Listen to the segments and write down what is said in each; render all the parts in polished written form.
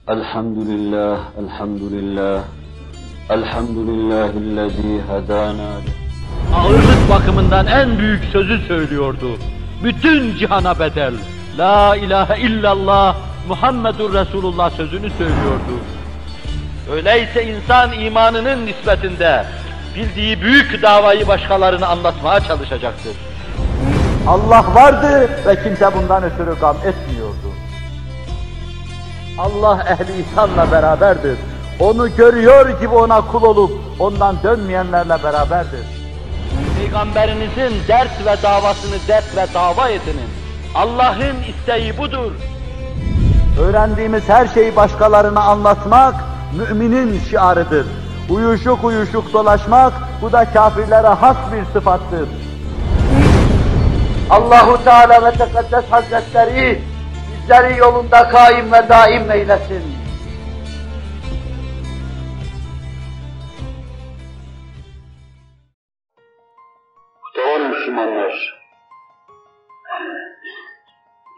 Elhamdülillah, elhamdülillah, elhamdülillahillezî hedâna. Ağırlık bakımından en büyük sözü söylüyordu. Bütün cihana bedel. La ilahe illallah Muhammedur Resulullah sözünü söylüyordu. Öyleyse insan imanının nispetinde bildiği büyük davayı başkalarına anlatmaya çalışacaktır. Allah vardı ve kimse bundan ötürü gam etmiyordu. Allah ehli ihsanla beraberdir. Onu görüyor gibi ona kul olup ondan dönmeyenlerle beraberdir. Peygamberinizin dert ve davasını dert ve dava edinin. Allah'ın isteği budur. Öğrendiğimiz her şeyi başkalarına anlatmak müminin şiarıdır. Uyuşuk uyuşuk dolaşmak bu da kafirlere has bir sıfattır. Allahu Teala ve Tekaddes Hazretleri bizleri yolunda kaim ve daim eylesin. Muhterem Müslümanlar,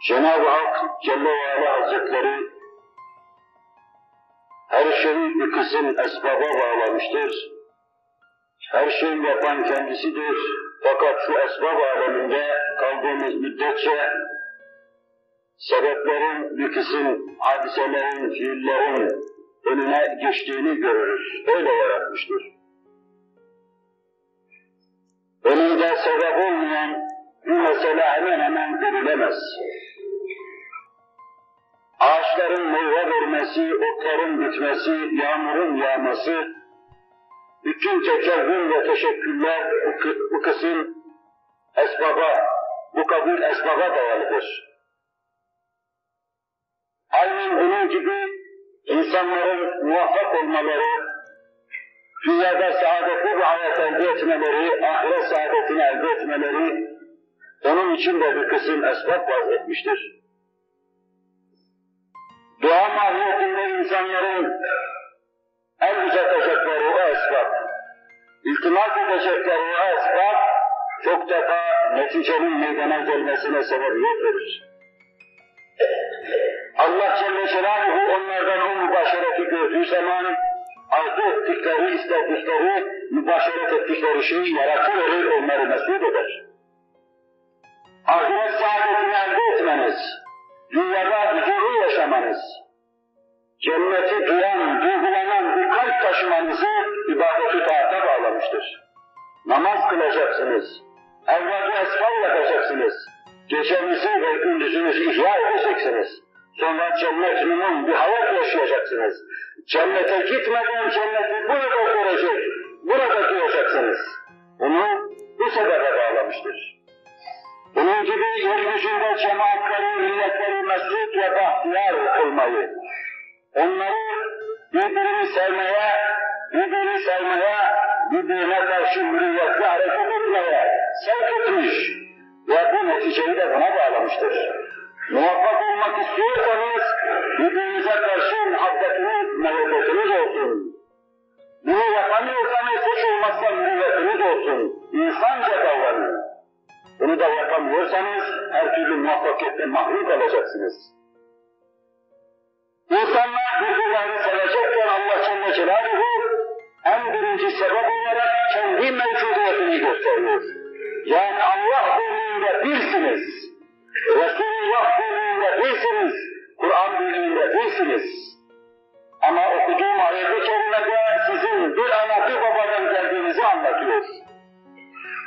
Cenab-ı Hak Celle ve Ala Hazretleri her şeyi bir kısım esbaba bağlamıştır. Her şeyi yapan kendisidir. Fakat şu esbab aleminde kaldığımız müddetçe sebeplerin bir kısım hadiselerin, fiillerin önüne geçtiğini görürüz. Öyle yaratmıştır. Önünde sebep olmayan bu mesele hemen hemen görülemez. Ağaçların meyve vermesi, otların bitmesi, yağmurun yağması, bütün tekevvün ve teşekkürler bu kısım esbaba, bu kabul esbaba dayalıdır. Aynen bunun gibi insanların muvaffak olmaları, dünyada saadetli bir hayat elde etmeleri, ahiret saadetini elde etmeleri, onun için de bir kısım esbab vazgeçmiştir. Dua mahiyetinde insanların el uzatacakları o esbab, iltimas edecekleri o esbab, çok defa neticenin meydana gelmesine sebebiyet verir. Allah Celle Celaluhu onlardan o mübaşereti gördüğü zaman, arzu ettikleri, istedikleri, mübaşeret ettikleri şeyi yaratıverir, onları mesut eder. Ahiret saadetini elde etmeniz, dünyada huzurlu yaşamanız, cenneti duyan, duygulanan bir kalp taşımanızı ibadet-i taata bağlamıştır. Namaz kılacaksınız, evvâl-i esfal yapacaksınız, gecenizi ve gündüzünüzü ihya edeceksiniz. Sonra cennet-ünün bir hayat yaşayacaksınız. Cennete gitmeden cenneti burada görecek, burada duyacaksınız. Bunu bu sebebe bağlamıştır. Bunun gibi yeryüzünde cemaatleri, milletleri mesut ve bahtiyar olmayı, onları birbirini sevmeye, birbirine karşı mürüvvetli hareket etmeye sevk etmiş ve bu neticeyi de buna bağlamıştır. Muvaffak olmak istiyorsanız birbirinize karşı muhabbetiniz, muhabbetiniz olsun. Bunu yapamıyorsanız hiç olmazsa mürüvvetiniz olsun. İnsanca davranın. Bunu da yapamıyorsanız her türlü muvaffakiyetten mahrum kalacaksınız. İnsanlar birbirlerini sevecekken Allah Celle Celaluhu en birinci sebep olarak kendi mevcudiyetini gösteriyor. Yani Allah birliğinde birsiniz. Resulullah birliğinde birsiniz. Kur'an birliğinde birsiniz. Ama okuduğum ayet-i kerimede sizin bir ana bir babadan geldiğinizi anlatıyor.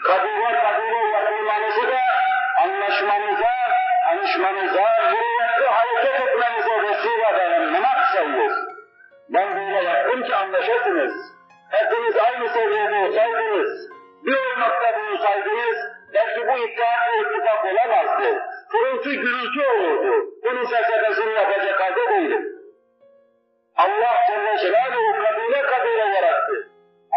Kabile yapılmanızı da anlaşmanıza, tanışmanıza, hürriyetli hareket etmenize vesile veren münaf sayıyor. Ben böyle yaptım ki anlaşasınız. Hepiniz aynı seviyede olsaydınız, bir olmakta bulunsaydınız, belki bu iddia ve ittifak olamazdı. Gürültü gürültü olurdu. Bunun felsefesini yapacak halde değilim. Allah Celle Celaluhu kabile yarattı.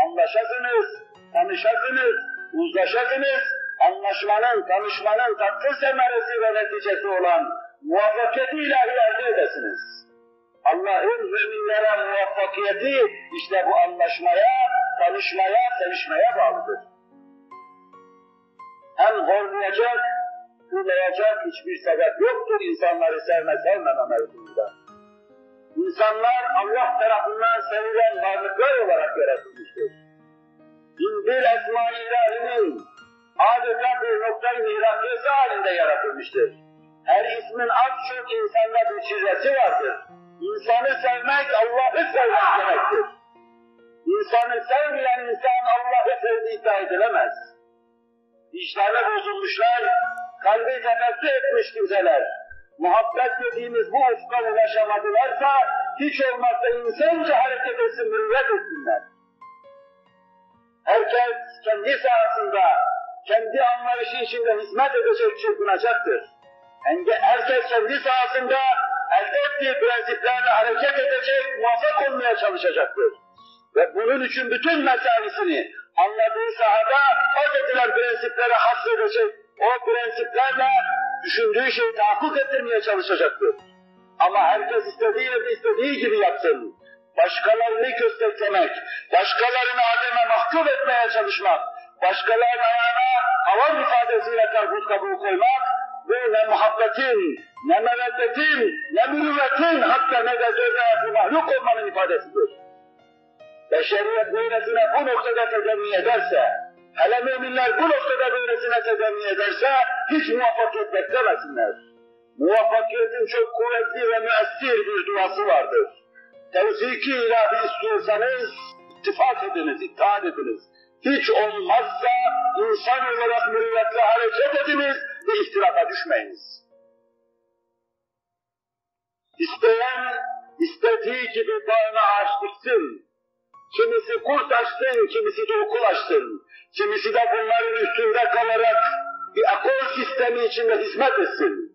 Anlaşasınız, tanışasınız, uzlaşasınız, anlaşmanın, tanışmanın tatlı semeresi ve neticesi olan muvaffakiyeti ilahi elde edesiniz. Allah'ın müminlere muvaffakiyeti işte bu anlaşmaya, tanışmaya, sevişmeye bağlıdır. Hem horlayacak, kırlayacak hiçbir sebep yoktur insanları sevme mevzunda. İnsanlar Allah tarafından sevilen varlıklar olarak yaratılmıştır. Binbir Esma-i İlahi'nin adeta bir noktayı miraklesi halinde yaratılmıştır. Her ismin az çok insanda bir çizesi vardır. İnsanı sevmek, Allah'ı sevmek demektir. İnsanı sevmeyen insan Allah'ı sevdiği iddia edilemez. Vicdanı bozulmuşlar, kalbi temettü etmiş kimseler, muhabbet dediğimiz bu ufka ulaşamadılarsa, hiç olmazsa insanca hareket etsin, mürüvvet etsinler. Herkes kendi sahasında, kendi anlayışı içinde hizmet edecek, çırpınacaktır. Herkes kendi sahasında elde ettiği prensiplerle hareket edecek, muvaffak olmaya çalışacaktır. Ve bunun için bütün mesaisini anladığı sahada haz edilen prensiplere hasredecek, o prensiplerle düşündüğü şeyi tahakkuk ettirmeye çalışacaktır. Ama herkes istediği gibi yapsın. Başkalarını kösteklemek, başkalarını ademe mahkum etmeye çalışmak, başkalarının ayağına havan ifadesiyle karpuz kabuğu koymak, bu ne muhabbetin, ne meveddetin, ne mürüvvetin, hatta ne de dövbe mahluk olmanın ifadesidir. Beşeriyet böylesine bu noktada tedavi ederse, hele müminler bu noktada böylesine tedavi ederse, hiç muvaffakiyet beklemesinler. Muvaffakiyetin çok kuvvetli ve müessir bir duası vardır. Tevfik-i ilahi istiyorsanız, ittifak ediniz, itaat ediniz. Hiç olmazsa insan olarak mürüvvetle hareket ediniz ve ihtilafa düşmeyiniz. İsteyen, istediği gibi bağına ağaç diksin. Kimisi kurt açsın, kimisi de okul açsın. Kimisi de bunların üstünde kalarak bir akıl sistemi içinde hizmet etsin.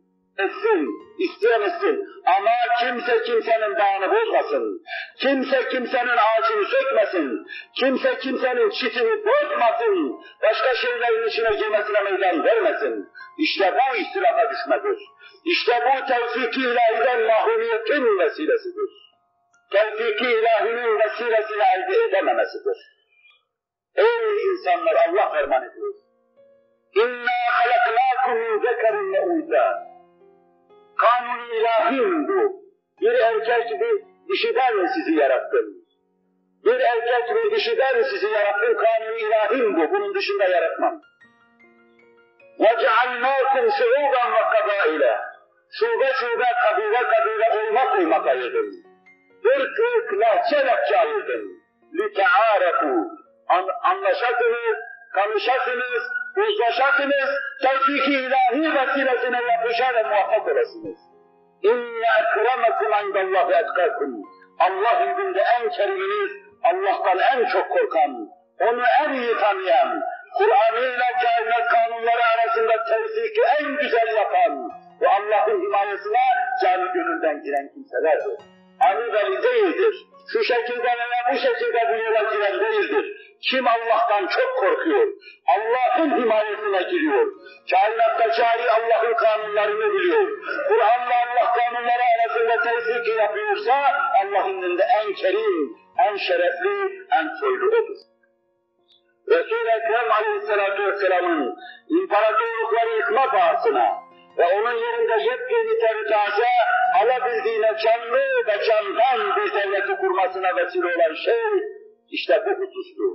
İsteyen etsin. Ama kimse kimsenin bağını bozmasın. Kimse kimsenin ağacını sökmesin. Kimse kimsenin çitini bozmasın. Başka şeylerin içine girmesine meydan vermesin. İşte bu ihtilafa düşmedir. İşte bu tevfik-i ilahiden mahrumiyetin vesilesidir. Tevfik-i ilahinin vesilesini elde edememesidir. Ey insanlar, Allah ferman ediyor. İnna halaknâkum min zekerin ve unsâ. Kanun-i ilahim bu. Bir erkek bir dişiden sizi yarattım. Bir erkek bir dişiden sizi yarattım. Kanun-i ilahim bu. Bunun dışında yaratmam. وَجَعَلْنَاكُمْ شُعُوبًا وَقَبَائِلًا. Şube kabile olmak ayırdım. Irk lehçe ayırdım. لِتَعَارَفُوا. Anlaşasınız, konuşasınız, uzlaşasınız, tevfik-i ilahi vesilesine yapışa ve muvaffak olasınız. İnne ekremekum indallahi etkakum. Allah indinde en keriminiz, Allah'tan en çok korkan, onu en iyi tanıyan, Kur'an'ıyla kainat kanunları arasında tevfiki en güzel yapan ve Allah'ın himayesine canı gönülden giren kimselerdir. Ani veli değildir. Şu şekilde veya bu şekilde bu yola giren değildir. Kim Allah'tan çok korkuyor, Allah'ın himayesine giriyor, kainatta cari Allah'ın kanunlarını biliyor, Kur'an'la Allah kanunları arasında tevfik yapıyorsa, Allah'ın önünde en kerim, en şerefli, en soylu odur. Resul-i Ekrem Aleyhisselatü Vesselam'ın imparatorlukları yıkma pahasına ve onun yerinde yepyeni taze, alabildiğine canlı ve candan bir devleti kurmasına vesile olan şey, İşte bu husustur.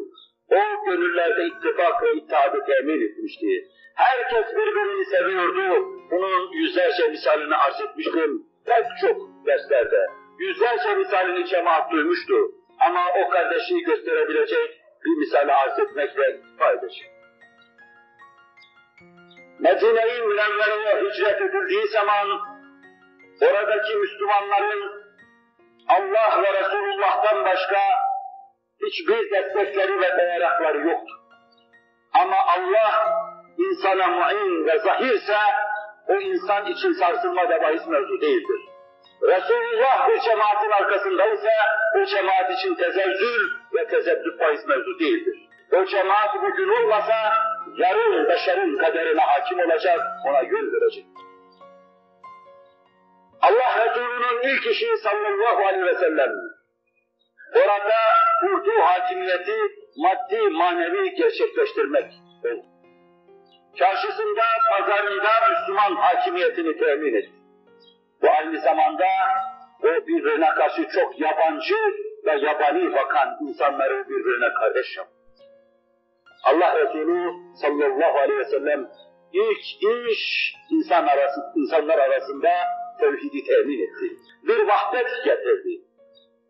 O gönüllerde ittifak ve ittihadı temin etmişti. Herkes birbirini seviyordu. Bunun yüzlerce misalini arz etmiştim. Pek çok derslerde. Yüzlerce misalini cemaat duymuştu. Ama o kardeşliği gösterebilecek bir misali arz etmekle faydası. Medine-i Münevvere'ye hicret edildiği zaman oradaki Müslümanların Allah ve Resulullah'tan başka hiçbir destekleri ve dayanakları yoktu. Ama Allah insana mu'in ve zahirse o insan için sarsılma da bahis mevzu değildir. Resulullah bir cemaatin arkasındaysa o cemaat için tezezzül ve tezebbüt bahis mevzu değildir. O cemaat bugün olmasa yarın beşerin kaderine hakim olacak, ona yön verecek. Allah Resulü'nün ilk işi sallallahu aleyhi ve sellem orada kurduğu hakimiyeti maddi manevi gerçekleştirmek oldu. Çarşısında, pazarında Müslüman hakimiyetini temin etti. Bu aynı zamanda o birbirine karşı çok yabancı ve yabani bakan insanları birbirine kardeş yaptı. Allah Resulü sallallahu aleyhi ve sellem ilk iş insanlar arasında tevhidi temin etti. Bir vahdet getirdi.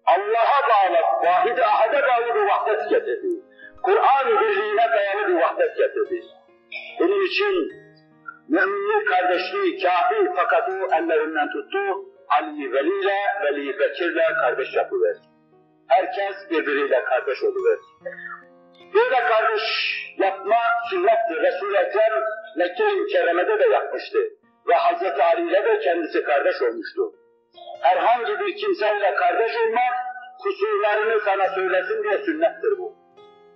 Allah'a bağlı, vahid-i ahade bağlı bir vahdet getirdi. Kur'an birliğine dayalı bir vahdet getirdi. Bunun için müminlik kardeşliği kafi fakat o ellerinden tuttu, Ali Veli ile Veli Bekir'le kardeş yapıverdi. Herkes birbiriyle kardeş oluverdi. Böyle kardeş yapma sünnettir. Resul-i Ekrem Mekke-i Mükerreme'de de yapmıştı. Ve Hazreti Ali ile de kendisi kardeş olmuştu. Herhangi bir kimseyle kardeş olmak, kusurlarını sana söylesin diye sünnettir bu.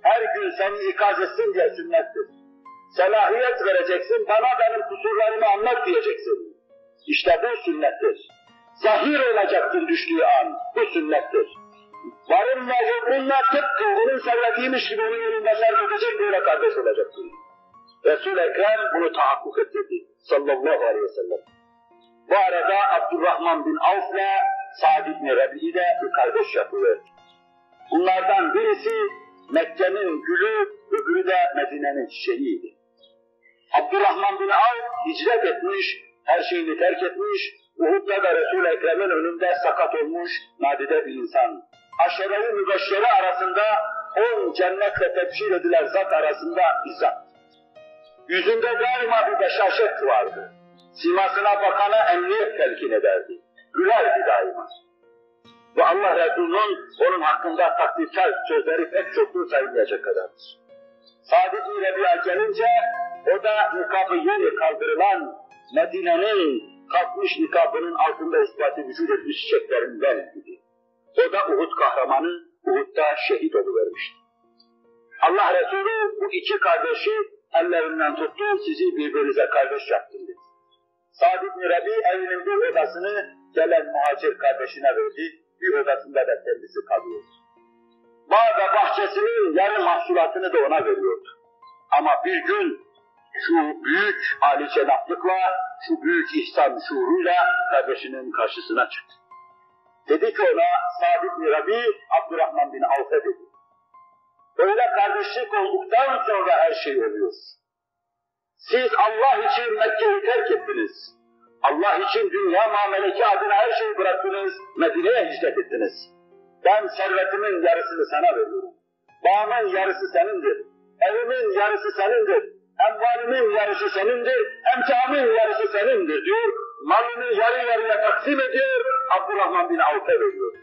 Her gün seni ikaz etsin diye sünnettir. Selahiyet vereceksin, bana benim kusurlarımı anlat diyeceksin. İşte bu sünnettir. Zahir olacaktır düştüğü an, bu sünnettir. Varınla yoklunla tıpkı onun söylediğiymiş gibi onun yolunda sarf edecek böyle kardeş olacaktır. Resul-i Ekrem bunu tahakkuk ettirdi sallallahu aleyhi ve sellem. Bu arada Abdurrahman bin Avf'la Sa'd ibn Rabi'i de bir kardeş yapıverdi. Bunlardan birisi Mekke'nin gülü, öbürü de Medine'nin çiçeğiydi. Abdurrahman bin Avf hicret etmiş, her şeyini terk etmiş, Uhud'da da Resul-i Ekrem'in önünde sakat olmuş nadide bir insan. Aşere-i mübeşşere arasında 10 cennetle tebşir edilen zat arasında bir zat. Yüzünde daima bir beşaşet vardı. Simasına bakana emniyet telkin ederdi. Gülerdi daima. Ve Allah Resulü'nün onun hakkında takdirkar sözleri pek çoktur sayılmayacak kadardır. Sa'd ibn Rabi'a gelince o da nikabı yeni kaldırılan Medine'nin kalkmış nikabının altında ispat-ı vücud etmiş çiçeklerinden idi. O da Uhud kahramanı, Uhud'da şehit oluvermişti. Allah Resulü bu iki kardeşi ellerinden tuttu, sizi birbirinize kardeş yaptım dedi. Sa'd ibn Rabi evinin bir odasını gelen muhacir kardeşine verdi, bir odasında da kendisi kalıyordu. Bağ bahçesinin yarı mahsulatını da ona veriyordu. Ama bir gün şu büyük âli-cenaplıkla, şu büyük ihsan şuuruyla kardeşinin karşısına çıktı. Dedi ki ona, Sa'd ibn Rabi, Abdurrahman bin Avf'e dedi. Öyle kardeşlik olduktan sonra her şey oluyor. Siz Allah için Mekke'yi terk ettiniz. Allah için dünya mameleki adına her şeyi bıraktınız, Medine'ye hicret ettiniz. Ben servetimin yarısını sana veriyorum. Bağımın yarısı senindir. Evimin yarısı senindir. Envalimin yarısı senindir. Emkamın yarısı senindir diyor. Malını yarı yarıya taksim ediyor. Abdurrahman bin Avf'e veriyor.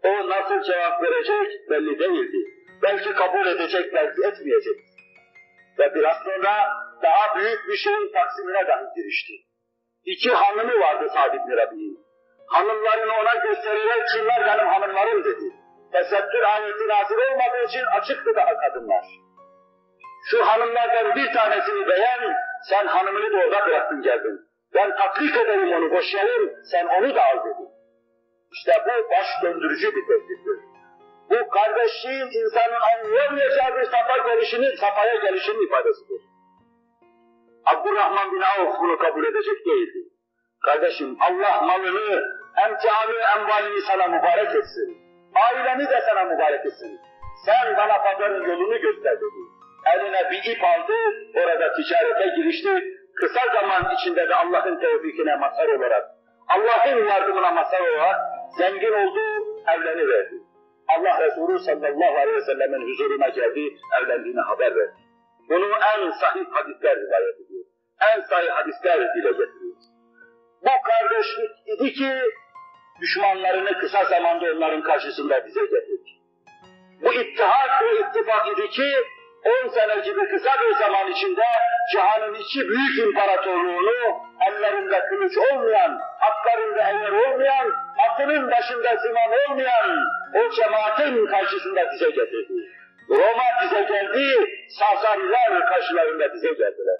O nasıl cevap verecek belli değildi. Belki kabul edecek, belki etmeyecek. Ve biraz sonra daha büyük bir şeyin taksimine dahi girişti. İki hanımı vardı Sa'd ibn Rabi'nin. Hanımlarını ona göstererek şunlar benim hanımlarım dedi. Tesettür ayeti nazil olmadığı için açıktı daha kadınlar. Şu hanımlardan bir tanesini beğen, sen hanımını da orada bıraktın geldin. Ben taklit ederim onu, boşayayım, sen onu da al dedi. İşte bu baş döndürücü bir tekliftir. Bu kardeşliğin insanın anlayamayacağı bir safhaya gelişinin ifadesidir. Abdurrahman bin Avf bunu kabul edecek değildi. Kardeşim Allah malını, emtihanı, envalini sana mübarek etsin. Aileni de sana mübarek etsin. Sen bana pazarın yolunu göster dedi. Eline bir ip aldı, orada ticarete girişti. Kısa zaman içinde de Allah'ın tevfikine mazhar olarak, Allah'ın yardımına mazhar olarak zengin oldu, evleniverdi. Allah Resulü sallallahu aleyhi ve sellemin huzuruna geldi, evlendiğine haber verdi. Bunu en sahih hadisler rivayet ediyor. En sahih hadisler dile getiriyor. Bu kardeşlik idi ki, düşmanlarını kısa zamanda onların karşısında bize getirdi. Bu ittihat ve ittifak idi ki, 10 sene gibi kısa bir zaman içinde cihanın iki büyük imparatorluğunu ellerinde kılıç olmayan, atlarında eğer olmayan, atının başında ziman olmayan o cemaatin karşısında bize getirdi. Roma bize geldi, Sasaniler karşılarında bize geldiler.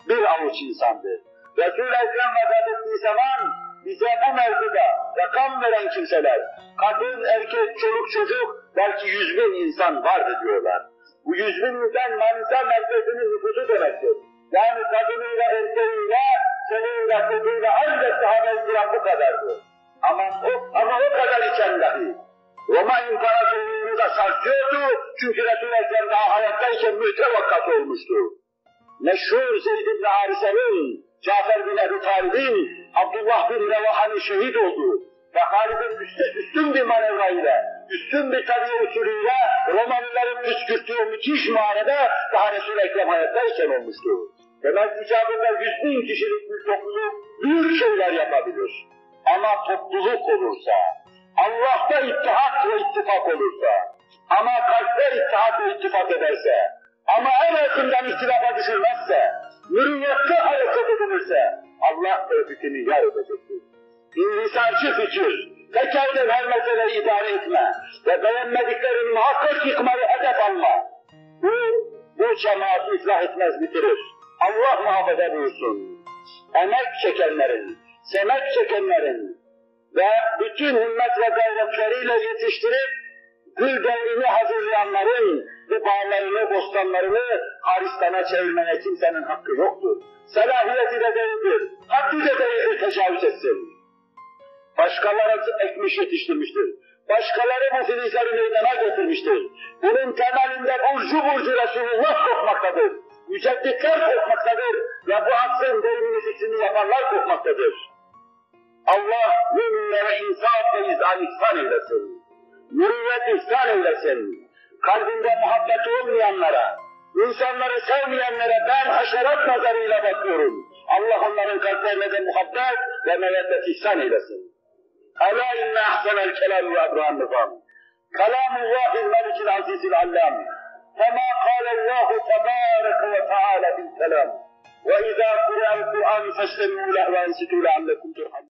Bir avuç insandı. Resul-i Ekrem vefat ettiği zaman bize bu mevzuda rakam veren kimseler, kadın, erkek, çoluk, çocuk, belki 100.000 insan vardı diyorlar. Bu 100.000 insan Manisa merkezinin nüfusu demektir. Yani kadınıyla, erkeğiyle, çoluğuyla, çocuğuyla ancak sahabe-i kiram bu kadardı. Ama o kadar içen dahi. Roma İmparatorluğu'nu da sarsıyordu, çünkü Resul-i Ekrem daha hayattayken mütevakkat olmuştu. Meşhur Zeyd ibn Harise'nin, Cafer bin Ebu Talib'in, Abdullah bin Revaha'nın şehit olduğu ve Halid'in üstün bir manevrayla, üstün bir tabi usulüyle Romalıların püskürttüğü müthiş muharebe daha Resul-i Ekrem hayattayken olmuştu. Demek icabında 100.000 kişilik bir topluluk büyük şeyler yapabilir. Ama topluluk olursa, Allah'ta ittihat ve ittifak olursa, ama kalpler ittihat ve ittifak ederse, ama en azından ihtilafa düşülmezse, mürüvvette hareket edilirse, Allah tevfikini yar edecektir. İnhisarcı fikir, tekelden her meseleyi idare etme ve beğenmediklerini muhakkak yıkmayı hedef alma. Bu cemaati ıslah etmez, bitirir. Allah muhafaza buyursun. Emek çekenlerin, semek çekenlerin ve bütün himmet ve gayretleriyle yetiştirip gül devrini hazırlayanların bu bağlarını, bostanlarını Haristan'a çevirmeye kimsenin hakkı yoktur. Selahiyeti de değildir, haddi de değildir tecavüz etsin. Başkaları ekmiş yetiştirmiştir. Başkaları bu filizleri meydana getirmiştir. Bunun temelinde burcu Resulullah kokmaktadır. Mücedditler kokmaktadır ve bu asrın devrini fikrini yapanlar kokmaktadır. Allah müminlere insaf ve ihsan eylesin. Mürüvvet ihsan eylesin. Kalbinde muhabbet olmayanlara, insanları sevmeyenlere ben haşerat nazarıyla bakıyorum. Allah onların kalplerine de muhabbet ve meveddet ihsan eylesin. Ela inne ahsenel kelam ve abraham nizam. Kelamullahil melikil azizil allam. Kema kâlellâhu tebâreke ve teâlâ bil kelam. Ve izâ kur'an Kur'an festemi'û leh ve ensitû leallekum turhamun.